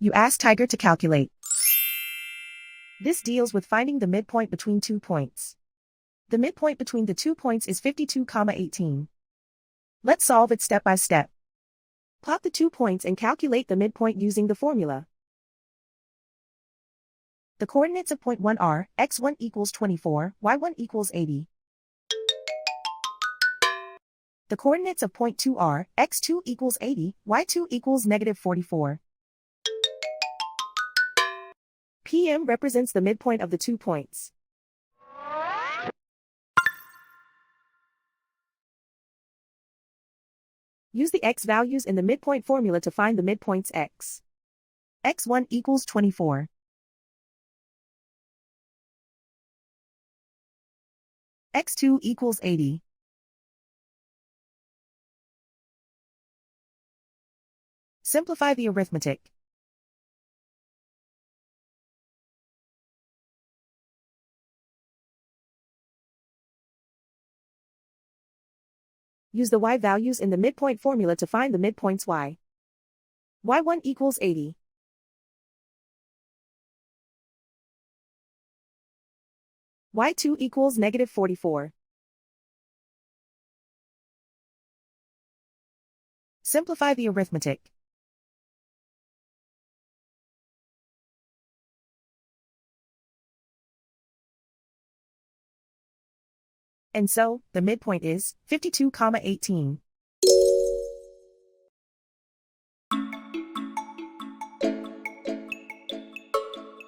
You ask Tiger to calculate. This deals with finding the midpoint between 2 points. The midpoint between the 2 points is 52,18. Let's solve it step by step. Plot the 2 points and calculate the midpoint using the formula. The coordinates of point 1 are x1 equals 24, y1 equals 80. The coordinates of point 2 are x2 equals 80, y2 equals negative 44. PM represents the midpoint of the 2 points. Use the x values in the midpoint formula to find the midpoints x. x1 equals 24. x2 equals 80. Simplify the arithmetic. Use the y values in the midpoint formula to find the midpoints y. y1 equals 80. y2 equals negative 44. Simplify the arithmetic. And so, the midpoint is 52,18.